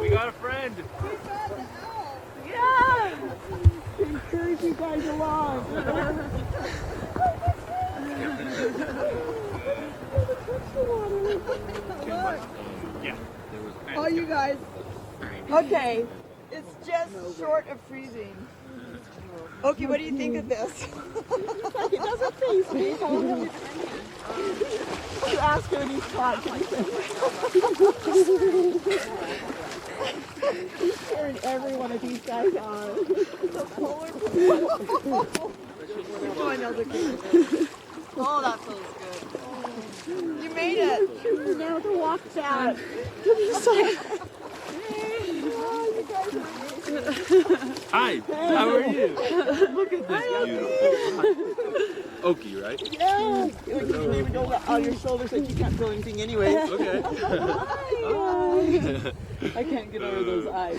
We got a friend. Yeah. Encourage you guys along. Yeah. Oh, you guys. Okay. It's just short of freezing. Okay, what do you think of this? Like it doesn't faze me. You ask him and he's caught. He's carrying every one of these guys on. The polar Oh, I know the good. Oh, that feels good. You made it. Now to walk back. Hi, how are you? Look at this beautiful. Oaky, right? Yeah. You can even go on your shoulders like you can't feel anything anyway. Okay. I can't get over those eyes.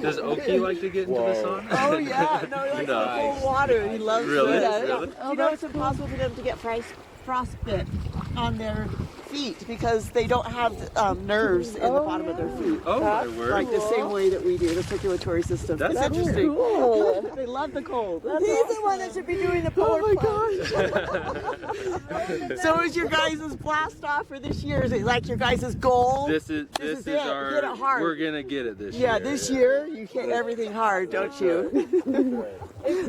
Does Oaky like to get into the sauna? Oh yeah, no, he likes the cold water. He loves Really? it. Really? You know, it's impossible for them to get frostbite on their feet because they don't have nerves in the bottom of their feet. Oh my word. Like the same way that we do, the circulatory system. That's It's interesting. cool. They love the cold. He's the one that should be doing the polar plunge. So is your guys' blast off for this year? Is it like your guys' goal? This is it. our. Hit it hard. We're gonna get it this year. Yeah, this year you hit everything hard, don't you?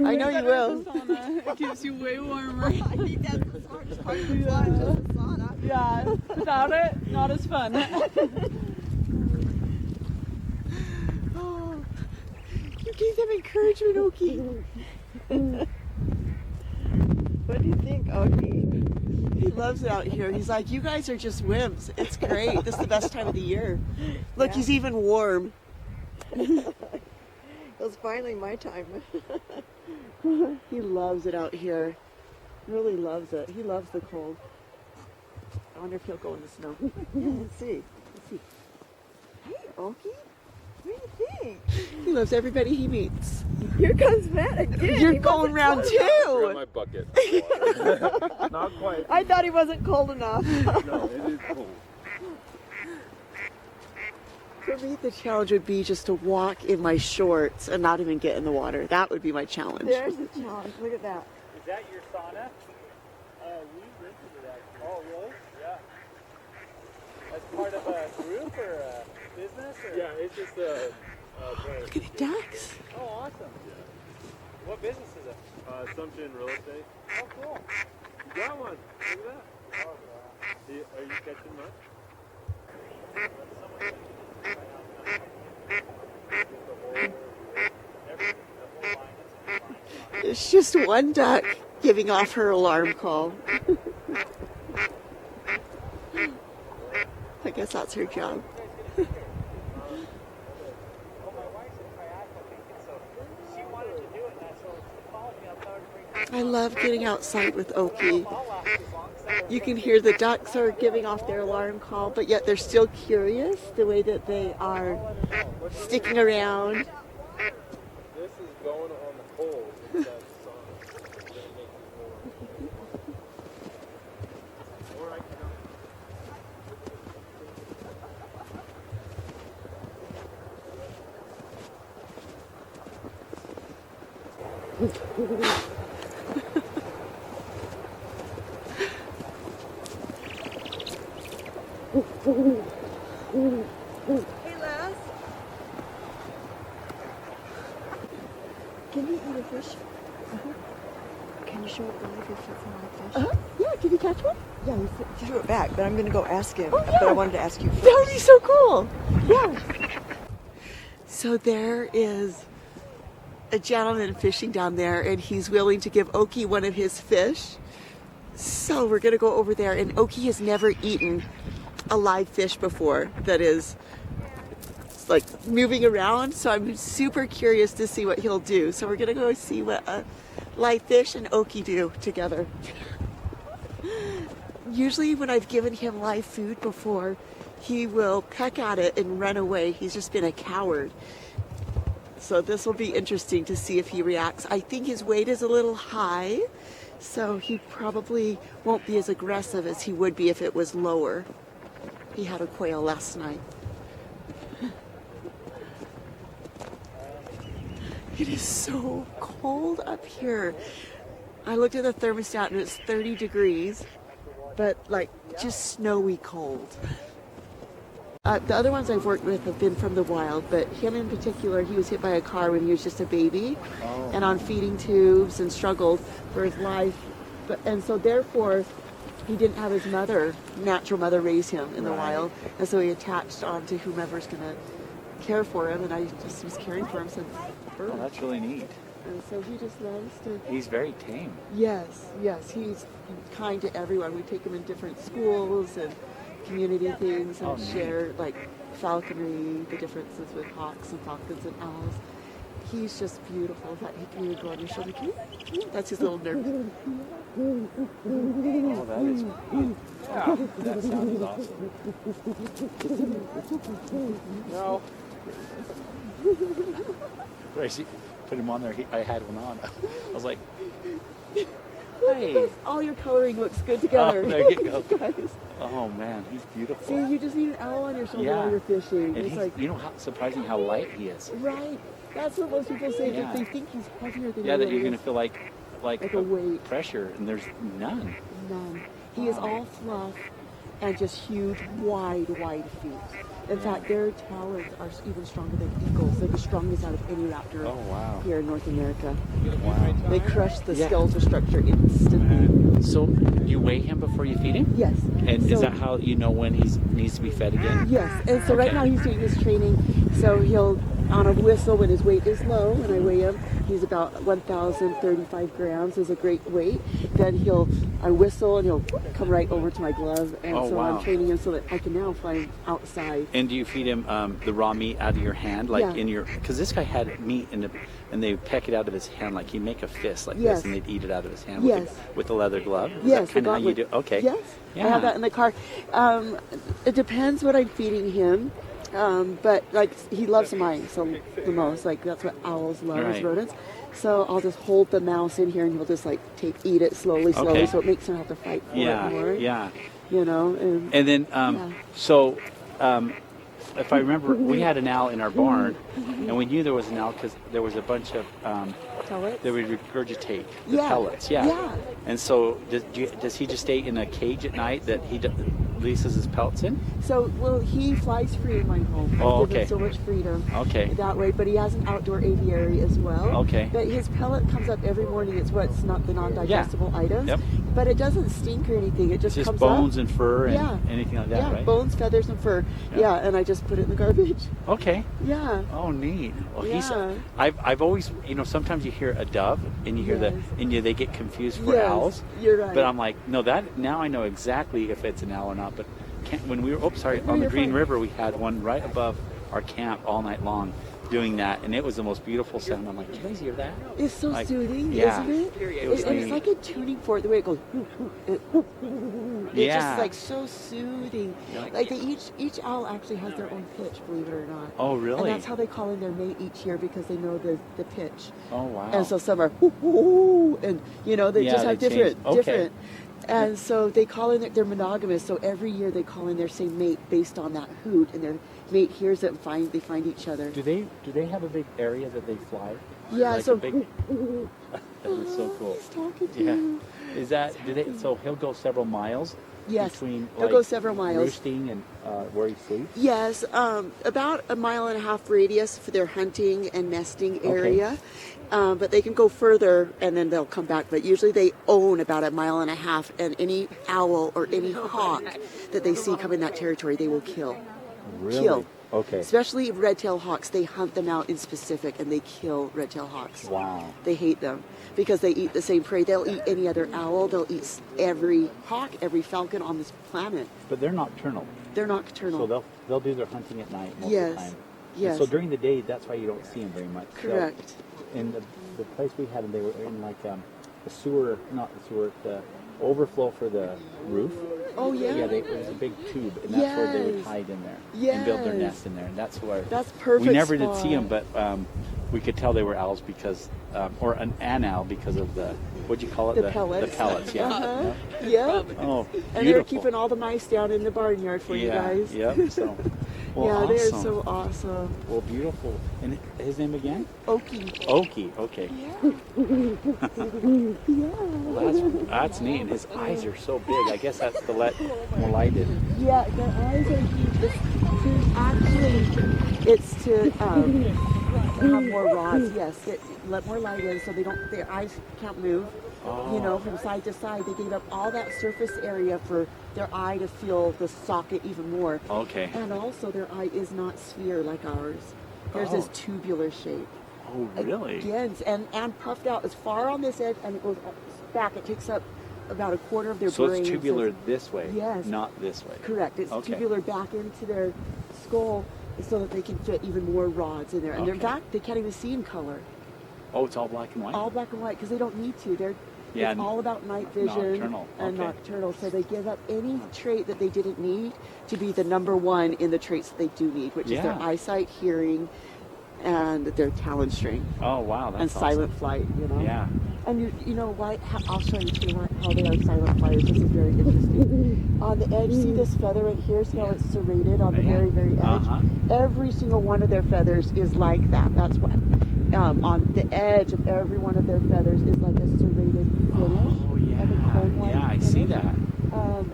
I know you will. It keeps you way warmer. I think that's the hardest part of the plunge is the sauna. Yeah, without it, not as fun. Oh, you gave them encouragement, Oaky. What do you think, Oaky? He loves it out here. He's like, you guys are just wimps. It's great. This is the best time of the year. Look, he's even warm. It was finally my time. He loves it out here. Really loves it. He loves the cold. I wonder if he'll go in the snow. Let's see. Let's see. Hey, Oaky. What do you think? He loves everybody he meets. Here comes Matt again. You're going round Grab too. my bucket. of water. Not quite. I thought he wasn't cold enough. No, it is cold. For me, the challenge would be just to walk in my shorts and not even get in the water. That would be my challenge. There's the challenge. Look at that. Is that your sauna? We rented it actually. Oh, really? Yeah. As part of a group or a business? Or? Yeah, it's just a brand. Look at the ducks. Oh, awesome. Yeah. What business is it? Assumption Real Estate. Oh, cool. You got one. Look at that. Oh, wow. Are you catching much? It's just one duck giving off her alarm call. I guess that's her job. I love getting outside with Oaky. You can hear the ducks are giving off their alarm call, but yet they're still curious the way that they are sticking around. This is going on the coals inside the sauna. It's gonna make it more. Or I can Hey, Les. Can you eat a fish? Can you show it live if it's not a fish? Yeah, did you catch one? Yeah, he threw it back, but I'm going to go ask him. Oh, yeah. But I wanted to ask you first. That would be so cool. Yeah. So there is a gentleman fishing down there, and he's willing to give Oaky one of his fish. So we're going to go over there, and Oaky has never eaten a live fish before that is like moving around. So I'm super curious to see what he'll do. So we're going to go see what a live fish and Oaky do together. Usually when I've given him live food before, he will peck at it and run away. He's just been a coward. So this will be interesting to see if he reacts. I think his weight is a little high, so he probably won't be as aggressive as he would be if it was lower. He had a quail last night. It is so cold up here. I looked at the thermostat and it's 30 degrees, but like just snowy cold. The other ones I've worked with have been from the wild, but him in particular, he was hit by a car when he was just a baby and on feeding tubes and struggled for his life. And so therefore, he didn't have his natural mother raise him in the wild. And so he attached on to whomever's going to care for him, and I just was caring for him since birth. Oh, that's really neat. And so he just loves to... He's very tame. Yes, he's kind to everyone. We take him in different schools and community things and share like falconry, the differences with hawks and falcons and owls. He's just beautiful. In fact, he can even go on your shoulder. Come here. That's his little nerve. Oh, that is neat. Yeah, that sounds awesome. No. I see, put him on there. I had one on. I was like, hey. All your coloring looks good together. Oh, there you go. Guys. Oh man, he's beautiful. See, you just need an owl on your shoulder while you're fishing. And it's like, you know how surprising how light he is. Right. That's what most people say. That they think he's heavier than that you're going to feel like a weight. Pressure, and there's none. None. He is all fluff and just huge, wide feet. In fact, their talons are even stronger than eagles. They're the strongest out of any raptor here in North America. Wow. They crush the skeletal structure instantly. So you weigh him before you feed him? Yes. And is that how you know when he needs to be fed again? Yes. And so right now he's doing his training. So he'll, on a whistle when his weight is low, and I weigh him, he's about 1,035 grams is a great weight. Then I whistle and he'll come right over to my glove. And I'm training him so that I can now fly him outside. And do you feed him the raw meat out of your hand, like in your? Because this guy had meat and they peck it out of his hand, like he'd make a fist like this, and they'd eat it out of his hand with a leather glove. Yes, kind of how you do. Okay. Yes, I have that in the car. It depends what I'm feeding him, but like he loves mice the most. Like that's what owls love is rodents. So I'll just hold the mouse in here, and he'll just like eat it slowly, so it makes him have to fight for it more. Yeah. You know. And then so. If I remember, we had an owl in our barn, and we knew there was an owl because there was a bunch of pellets. They would regurgitate the pellets. Yeah. And so, does he just stay in a cage at night that he releases his pellets in? So, he flies free in my home. I give him so much freedom. That way, but he has an outdoor aviary as well. But his pellet comes up every morning. It's what's not the non-digestible items. But it doesn't stink or anything. It just comes bones up. and fur and anything like that, right? Bones, feathers, and fur. Yeah, and I just put it in the garbage. Yeah. Oh, neat. Well, I've always, sometimes you hear a dove and you hear they get confused for owls. You're right. But I'm like, no, now I know exactly if it's an owl or not. But when we were, on the Green River, we had one right above our camp all night long doing that, and it was the most beautiful sound. I'm like, you guys hear that? It's so soothing, isn't it? It's like a tuning fork, the way it goes. It's just like so soothing. Like each owl actually has their own pitch, believe it or not. Oh, really? And that's how they call in their mate each year, because they know the pitch. Oh, wow. And so some are and they just have different. And so they call in they're monogamous, so every year they call in their same mate based on that hoot, and their mate hears it and they find each other. Do they have a big area that they fly? Yeah, like so that is so cool. He's talking to you. Is that so he'll go several miles? Yes, between he'll go several miles. Roosting and where he sleeps? Yes, about 1.5 mile radius for their hunting and nesting area. But they can go further and then they'll come back. But usually they own about 1.5 miles, and any owl or any hawk that they see come in that territory, they will kill. Really? Kill. Okay. Especially red-tailed hawks. They hunt them out in specific and they kill red-tailed hawks. Wow. They hate them because they eat the same prey. They'll eat any other owl. They'll eat every hawk, every falcon on this planet. But they're nocturnal. They're nocturnal. So they'll do their hunting at night most of the time. Yes. And so during the day, that's why you don't see them very much. Correct. So in the place we had them, they were in like the sewer, not the sewer, the overflow for the roof. Oh, yeah? Yeah, it was a big tube, and that's where they would hide in there and build their nest in there. And that's where... That's perfect. We never did see them, but we could tell they were owls because, or an owl because of the what'd you call it? The pellets. The pellets, yeah. Uh-huh. Yeah. Oh, And they're beautiful. keeping all the mice down in the barnyard for you guys. Yep. So, well, yeah, awesome. they're so awesome. Well, beautiful. And his name again? Oaky. Oaky. Okay. Yeah. Well, that's neat. And his eyes are so big. I guess that's to let more light in. Yeah, their eyes are huge. It's to have more rods. Yes, let more light in so their eyes can't move. Oh. You know, from side to side. They gave up all that surface area for their eye to feel the socket even more. Okay. And also, their eye is not sphere like ours. Theirs is tubular shape. Oh, really? Again, and puffed out as far on this edge, and it goes back. It takes up about a quarter of their So brain. it's tubular this way, Yes. not this way. Correct. It's Okay. tubular back into their skull so that they can fit even more rods in there. And in Okay. fact, they can't even see in color. Oh, it's all black and white? All black and white because they don't need to. Yeah, It's all about night vision nocturnal. and Okay. nocturnal. So they give up any trait that they didn't need to be the number one in the traits that they do need, which is their Yeah. eyesight, hearing, and their talon string Oh, wow. That's and awesome. silent flight. You know. Yeah. And you know why? I'll show you too how they are silent flyers. This is very interesting. On the edge, see this feather right here? See how it's serrated on the Yeah. very, very edge? Uh-huh. Every single one of their feathers is like that. That's what. On the edge of every one of their feathers is like a serrated finish. Oh, yeah. Like a cone-like Yeah, I see finish. that.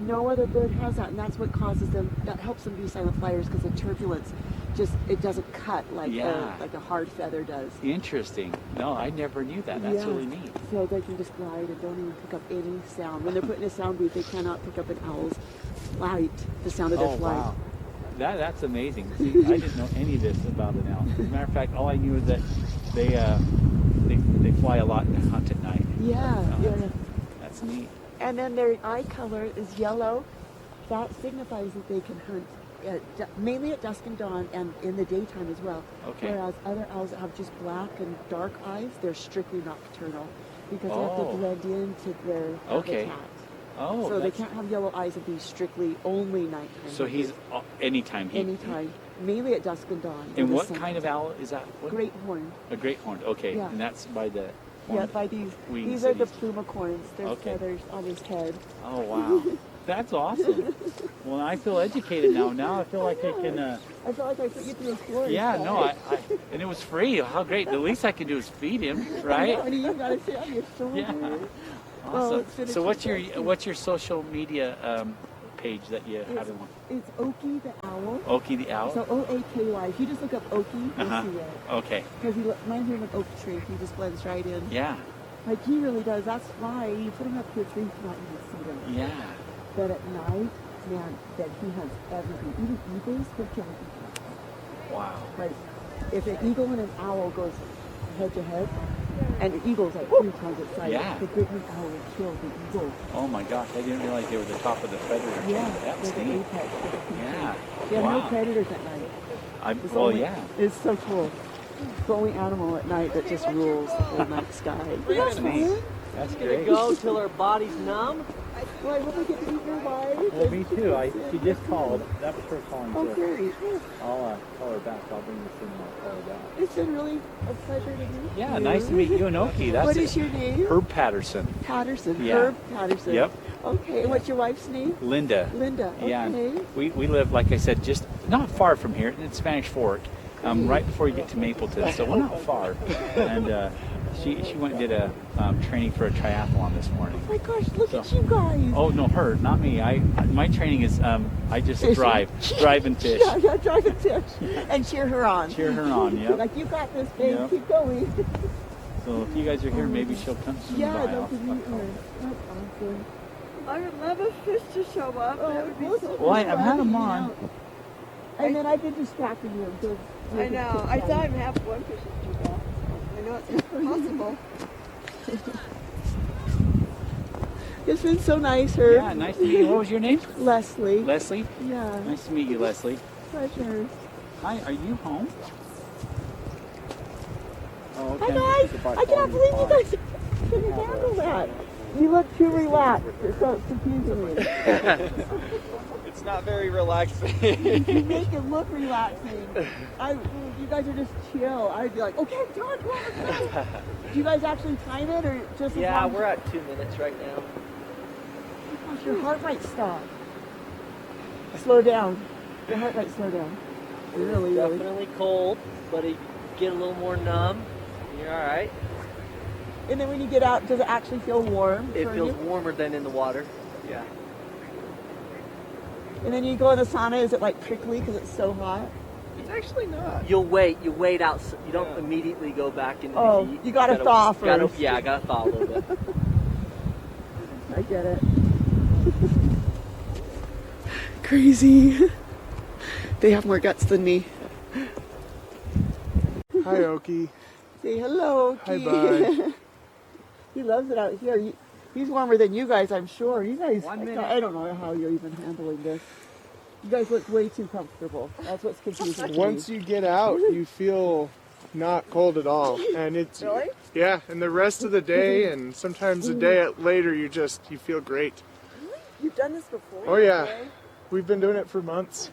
No other bird has that, and that's what causes them. That helps them be silent flyers because the turbulence it doesn't cut like Yeah. like a hard feather does. Interesting. No, I never knew that. That's Yeah. really neat. So they can just glide and don't even pick up any sound. When they're put in a sound booth, they cannot pick up an owl's flight, the sound of their Oh, flight. wow. That's amazing. See, I didn't know any of this about an owl. As a matter of fact, all I knew is that they fly a lot and hunt at night. Yeah, But, yeah. That's neat. And then their eye color is yellow. That signifies that they can hunt mainly at dusk and dawn and in the daytime as well. Okay. Whereas other owls that have just black and dark eyes, they're strictly nocturnal because they have Oh. to blend into their Okay. habitat. Oh, So they that's- can't have yellow eyes and be strictly only nighttime. So he's anytime. anytime, mainly at dusk and dawn. in And the what sun. kind of owl is that? What? Great horn. A great horned. Okay. Yeah. And that's by the. Yeah, horned by these. wings These that are the he's- plumicorns. There's Okay. feathers on his head. Oh wow, that's awesome. Well, I feel educated now. Now I feel like I can. I felt like I put you through a course. Yeah, no, I and it was free. How great! The least I can do is feed him, right? I mean, you gotta sit on your shoulder. Yeah. Well, Awesome. it's been a So what's treat. your social media page that you have in one? It's Oaky the owl. Oaky the owl. So O-A-K-Y. If you just look up Oaky, you'll Uh-huh. see it. Okay. Because he reminds me of an oak tree. He just blends right in. Yeah. Like he really does. That's why you put him up to a tree, you cannot even see them. Yeah. But at night, man, that he has everything. Even eagles could kill eagles. Wow. Like, if an eagle and an owl goes head to head, and the eagle's like 3 times its size, Yeah. the great white owl will kill the eagle. Oh my gosh, I didn't realize they were the top of the feather. Yeah, That's they're the neat. apex of the species. Yeah. They have no Wow. predators at night. It's Well, only- yeah. It's so cool. It's the only animal at night that just rules the whole night sky. That's neat. That's great. Go till our body's numb. Well, I hope I get to meet your wife. Well, me too. She just called. That was her calling. Oh, So great. I'll call her back. I'll bring this in and I'll call her back. It's been really a pleasure to meet you. Yeah, nice to meet you and Oaky. That's What it. is your name? Herb Patterson. Patterson. Yeah. Herb Patterson. Yep. Okay, and what's your wife's name? Linda. Linda. Okay. Yeah, and we live, like I said, just not far from here in Spanish Fork, right before you get to Mapleton, so we're not far. And she went and did a training for a triathlon this morning. Oh my gosh, look So- at you guys. Oh no, her, not me. My training is I just Fishing. drive and fish. Yeah, drive and fish. And cheer her on. Cheer her on, yeah. Like, you got this, babe. Yep. Keep going. So if you guys are here, maybe she'll come soon. Yeah, by. I'd love I'll- to meet her. That's awesome. I would love a fish to show up. That would be so Well, I've had them on. And then I've been distracting you. So I know. I saw him have one fish at you guys. I know it's impossible. It's been so nice, Herb. Yeah, nice to meet you. What was your name? Leslie. Leslie. Yeah, Nice to meet you, Leslie. pleasure. Hi, are you home? Oh, Hi guys! I cannot believe you guys couldn't handle that. You look too relaxed. It's so confusing me. It's It's not very relaxing. You make it look relaxing. You guys are just chill. I'd be like, okay, John, come on, let's go. Do you guys actually time it or just? Yeah, we're at 2 minutes right now. Gosh, your heart rate stop. Slow down. Your heart rate slow down. Really, really. Definitely cold, but you get a little more numb. You're all right. And then when you get out, does it actually feel warm? It for feels you? warmer than in the water. Yeah. And then you go in the sauna. Is it like prickly because it's so hot? It's actually not. You wait out. You don't immediately go back into Oh, the heat. you gotta thaw first. Yeah, I gotta thaw a little bit. I get it. Crazy. They have more guts than me. Hi, Oaky. Say hello, Hi, Oaky. bye. He loves it out here. He's warmer than you guys, I'm sure. You guys, 1 minute. I don't know how you're even handling this. You guys look way too comfortable. That's what's confusing to me. Once you get out, you feel not cold at all, and it's Really? yeah. And the rest of the day, and sometimes a day later, you feel great. You've done this before? Oh yeah, we've been doing it for months.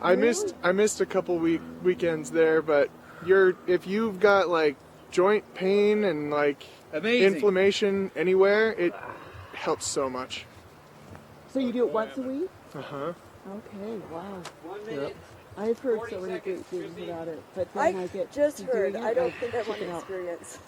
I missed a couple weekends there, but if you've got like joint pain and like inflammation anywhere, it helps so much. So you do it once a week? Uh-huh. Okay, wow. 1 minute. I've heard so many great things about it, but then I get Just to heard. doing it, I don't think I check want it to out. experience.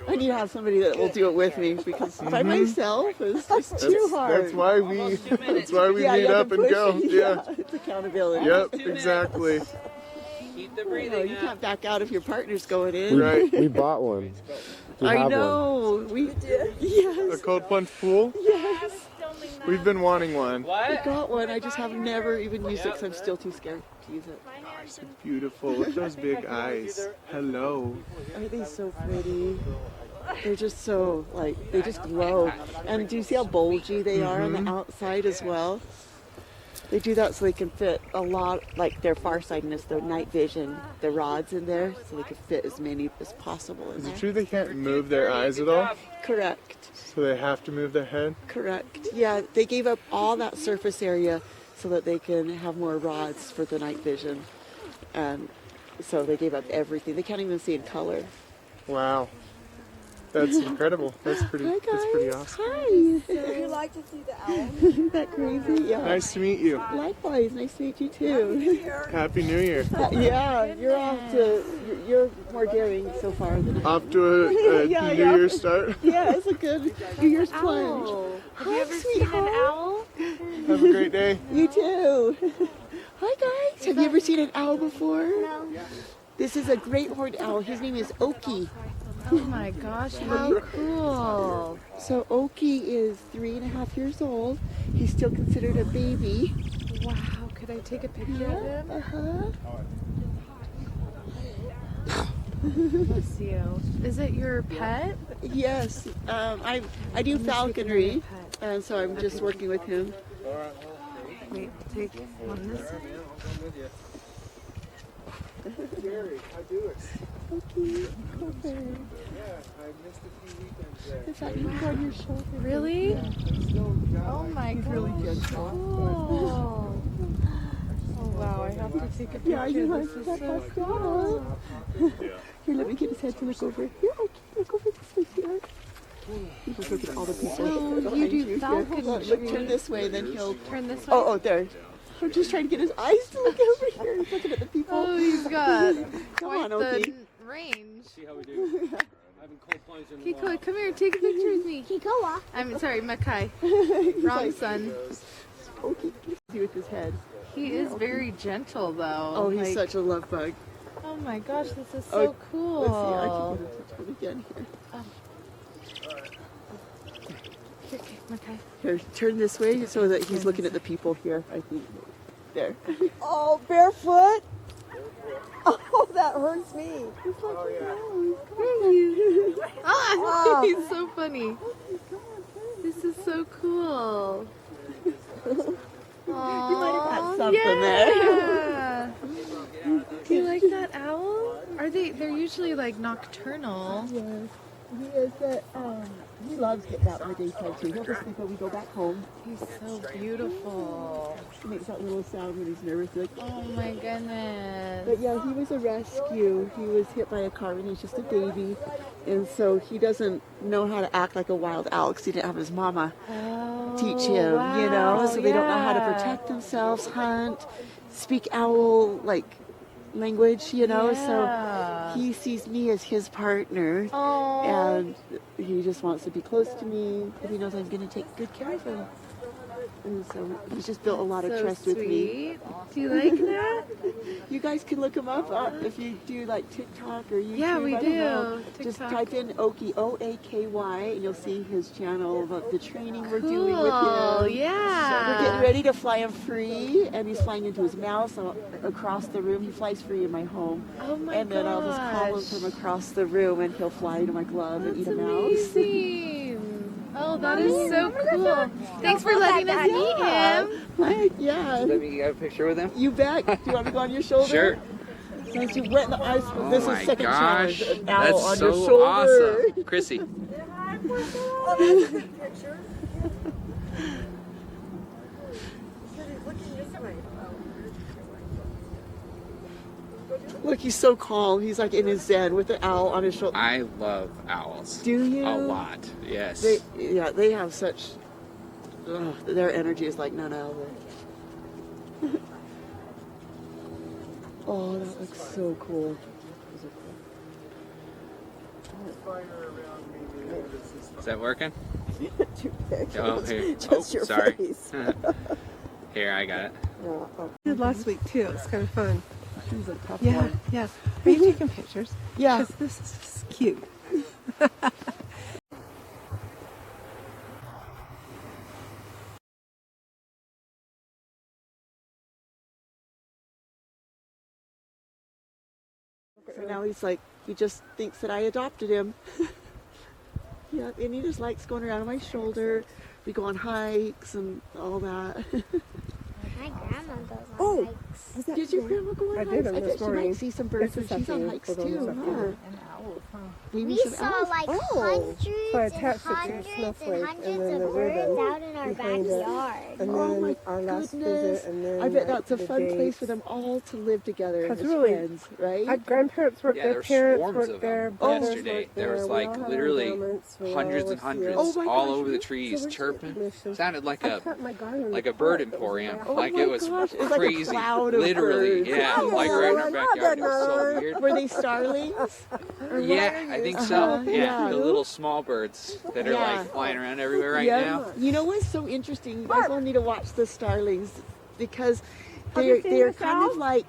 I need to have somebody that will do it with me because by myself it's just too hard. That's why we Yeah, meet you have up to and push go. it. Yeah. It's accountability. Yep. Exactly. Keep the You know, breathing you up. can't back out if your partner's going in. Right. We bought one. We I have know. We did. A Yes. cold plunge pool. Yes. We've been wanting one. I got one. I just have never even used it because I'm still too scared to use it. So beautiful with those big eyes. Hello. Aren't they so pretty? They're just so, like, they just glow. And do you see how bulgy they are on the outside as well? They do that so they can fit a lot, like their farsightedness, their night vision, the rods in there, so they can fit as many as possible in Is it there. true they can't move their eyes at all? Correct. So they have to move their head? Correct. Yeah, they gave up all that surface area so that they can have more rods for the night vision. And so they gave up everything. They can't even see in color. Wow. That's incredible. That's pretty Hi, guys. that's pretty awesome. Hi. Would you like to see the owl? Isn't that crazy? Yeah. Nice to meet you. Likewise. Nice to meet you too. Happy New Year. Yeah, you're off to. You're more daring so far than I am. Off to a Yeah, New yeah. Year's start. Yeah, it's a good New Year's plunge. Have you ever seen an owl? Have a great day. You too. Hi guys. Have you ever seen an owl before? No. This is a great horned owl. His name is Oaky. Oh my gosh, how cool. So Oaky is 3.5 years old. He's still considered a baby. Wow, could I take a picture of him? Bless you. Is it your pet? Yes. I do falconry, and so I'm just working with him. Wait, take one this way. Gary, I do it. Oaky, come here. Yeah, I missed a few weekends there. Is that you on your shoulder? Really? Oh my He's gosh. really gentle. Cool. Oh wow, I have to take a picture. Yeah, you This have is that so back cool. Here, let me get his head to look over. Here, Oaky, look over this way, sweetheart. You just look at all the people. So behind you do Here, hold on, falconry. look, turn this way, then he'll. Turn this way. Oh, there. I'm just trying to get his eyes to look over here. He's looking at the people. Oh, he's got Come on, quite Oaky. the range. See how we do. I haven't cold plunged in a Kiko, while. come here, take a picture with me. Kikoa. I'm sorry, Makai. Wrong son. Oaky, see with his head. He is very gentle though. Oh, he's Like, such a love bug. oh my gosh, this is Oh, so cool. Let's see, I can get a touch one again here. Here, okay, Makai. Here, turn this way so that he's looking at the people here, I think. There. Oh, barefoot? Oh, that hurts me. Ah, he's so funny. This is so cool. You might have had Aw, something there. yeah. Do you like that owl? They're usually like nocturnal. Yes. He is he loves getting out in the daytime too. He'll just sleep when we go back home. He's so beautiful. He makes that little sound when he's nervous. Like, Oh my goodness. but yeah, he was a rescue. He was hit by a car when he was just a baby. And so he doesn't know how to act like a wild owl because he didn't have his mama teach him, you know? So they don't know how to protect themselves, hunt, speak owl, like, language, you know? Yeah. So he sees me as his partner. Oh. And he just wants to be close to me because he knows I'm going to take good care of him. And so he's just built a lot of So trust with me. sweet. Do you like that? You guys can look him up if you do like TikTok or YouTube. Yeah, we I don't do. know. Just TikTok. type in Oaky, Oaky, and you'll see his channel about the training we're doing with Cool. him. Yeah. We're getting ready to fly him free, and he's flying into his mouth, so across the room. He flies free in my home. Oh my And then I'll just call him gosh. from across the room, and he'll fly into my glove and eat That's a mouse. amazing. Oh, that is so cool. Thanks for letting us meet him. Right? Yeah. Let me get a picture with him. You bet. Do you want me to go on your shoulder? Sure. Since you wet in the ice, Oh this my is second gosh, challenge. An owl that's on so your shoulder. awesome, Chrissy. Look, he's so calm. He's like in his zen with the owl on his shoulder. I love owls. Do you? A lot, yes. They have such. Their energy is like none other. Oh, that looks so cool. Is that working? Too big. Oh, here. Just your sorry. face. Here, I got it. Did last week too. It was kind of fun. He's a tough Yeah, one. yeah. Are you taking pictures? Yeah. Because this is just cute. So now he's like, he just thinks that I adopted him. Yeah, and he just likes going around on my shoulder. We go on hikes and all that. My grandma goes on Oh, hikes. did your grandma go on I hikes? did, I this bet she morning. might see some birds It's when she's on this hikes afternoon, too. this Huh? afternoon. Maybe We some saw owls. like Oh. hundreds So I and attached it to the hundreds snowflake, and and hundreds then of the birds ribbon out in our behind it. backyard. And Oh then my our last goodness. visit, and then I bet that's a the fun place dates. for them all to live together as That's really- friends, right? Our grandparents worked Yeah, there, there were parents swarms worked of there, them brothers yesterday. worked There was We like all had literally endowments. We all hundreds were and here. hundreds Oh my all gosh, over the really? trees So we chirping. mission. Sounded like I a cut my garden like a apart. bird emporium. Oh like my it was gosh, it was like a crazy. cloud of Literally, birds. yeah. Oh, Like right in our another backyard. It was so one. weird. Were they starlings? Or Yeah, I think so. Uh-huh, Yeah, yeah. the little small birds that are Yeah. like flying around everywhere right Yeah. now. You know what's so interesting? You guys all need to watch the starlings because Have you they're seen kind of like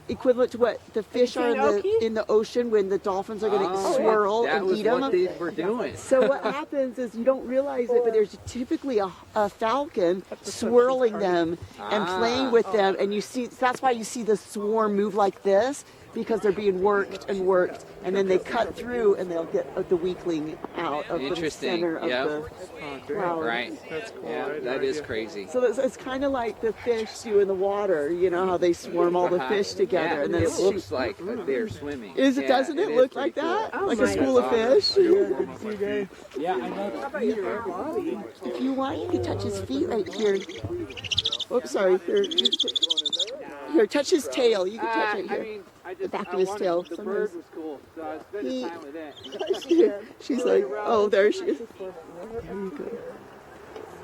equivalent to what the fish are seen Oaky? in the ocean when the dolphins are going to swirl that and was eat them. what they were doing. So what happens is you don't realize it, but there's typically a falcon swirling them and playing with them, and you see that's why you see the swarm move like this because they're being worked, and then they cut through and they'll get the weakling out of the Interesting. center of Yep. the flower. Right. That's cool. I Yeah, had that no is idea. crazy. So it's kind of like the fish do in the water, you know how they swarm all the fish together, Yeah, and then it looks like they're swimming. Doesn't it is look pretty like that? cool. Like a school of fish? Yeah, I know. If you want, you can touch his feet right here. Oops, sorry. Here, touch his tail. You can touch right here. The back of his tail. The Sometimes bird was cool, so I was spending he- time with it. She's like, oh, there she is. There you go.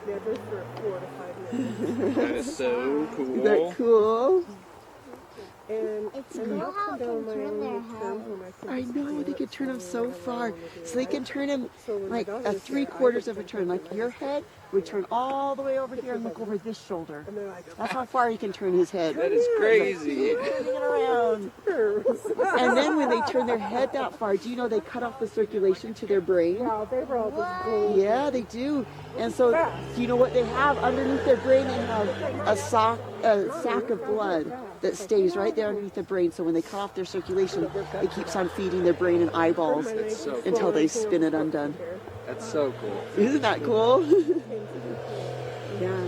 Yeah, just for 4 to 5 minutes. That is so cool. Isn't that cool? And It's and cool I'll how come they down my turn their own head. term when I can I just know, do they it. could turn him so far. So they can turn him So when like the dog a was there, 3/4 I of a turn. Like your head would turn all the way over here and look over this shoulder. And they're like, That's how far he can turn his head. That is crazy. Turning it around. And then when they turn their head that far, do you know they cut off the circulation to their brain? wow, they were all just gold. Yeah, they do. And so, do you know what they have underneath their brain? They have a sac of blood that stays right there underneath the brain. So when they cut off their circulation, it keeps on feeding their brain and eyeballs so until they spin it undone. That's so cool. Isn't that cool? Yeah.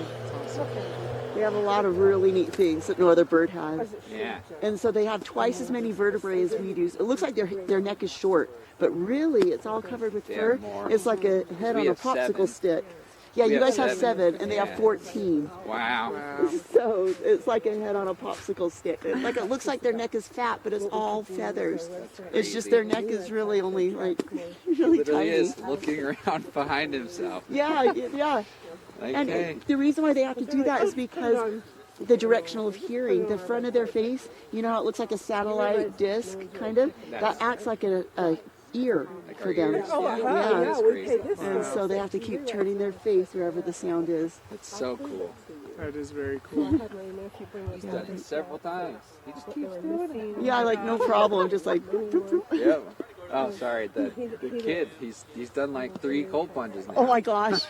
They have a lot of really neat things that no other bird has. Yeah. And so they have twice as many vertebrae as we do. It looks like their neck is short, but really it's all covered with fur. more. It's like a head We on a have popsicle 7. stick. Yeah, We you have guys have 7. 7, and they Yeah. have 14. Wow. So it's like a head on a popsicle stick. Like it looks like their neck is fat, but it's all feathers. It's just their neck is really only like really Literally tiny. is looking around behind himself. Yeah, yeah. And Okay. the reason why they have to do that is because the directional of hearing, the front of their face, you know how it looks like a satellite disc, kind of? That acts like a ear for them. That's Yeah. crazy. And so they have to keep turning their face wherever the sound is. It's so cool. That is very cool. He's done it several times. He just keeps doing it. Yeah, like no problem, just like. Yeah. Oh, sorry. The kid. He's done like 3 cold plunges now. Oh my gosh.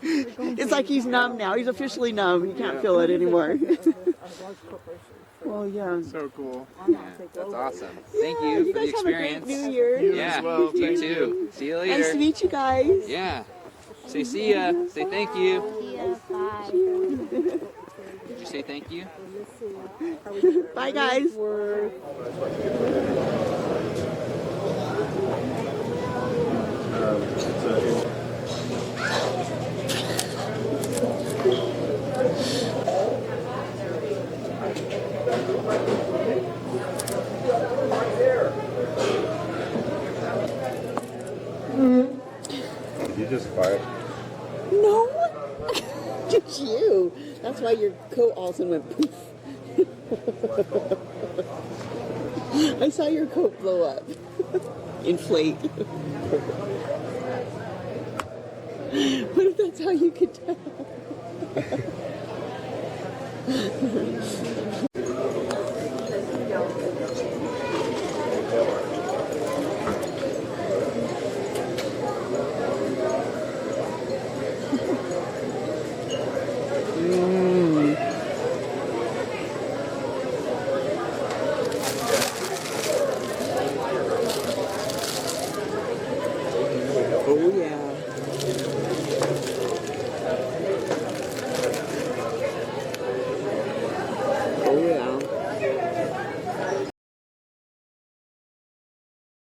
It's like he's numb now. He's officially numb. You can't feel it anymore. Well, yeah. So cool. Yeah, that's awesome. Thank you You for the guys have a great experience. New Year. You Yeah. as well. You Thank too. you. See you Nice to later. meet you guys. Yeah. Say see ya. Say thank you. Did you say thank you? Bye, guys. You just fart. No. Just you. That's why your coat also went poof. I saw your coat blow up. Inflate. What if that's how you could tell?